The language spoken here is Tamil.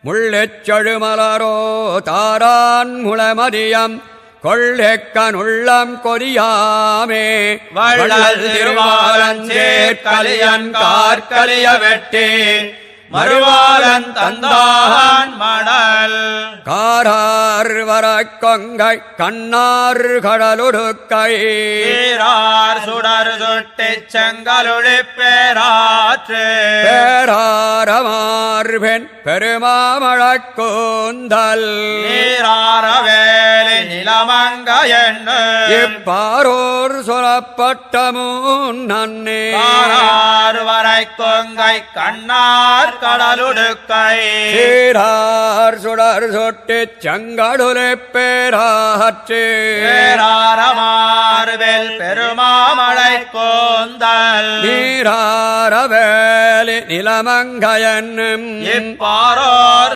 முள்ளெச் செழுமலரோ தாரான் முளமதியம் கொள்ளெக்கன் உள்ளம் கொதியாமே வள்ளல் திருமாலஞ்சேர் கலியன் கார்கலிய வெட்டி மறுவாளன் தந்தான் மணல் காரார் வரக் கொங்கை கண்ணார் கடலுடுக்கை ஈரார் சுடர் சுட்டிச் செங்கலுழிப் பேராற்று பேராரமார்பெண் பெருமாமழக் கூந்தல் நீராரவேலி நிலமங்க எண்ணு இப்பாரோர் சொலப்பட்ட முன்னே காரார் வரை கொங்கை கண்ணார் கடலுடுக்கை சீரார் சுடர் சொட்டிச் செங்கடுலைப் பேராற்று பேராரமார்வேல் பெருமாமழை கோந்தல் நீராரவேலி நிலமங்கயன்னும் இப்பாரோர்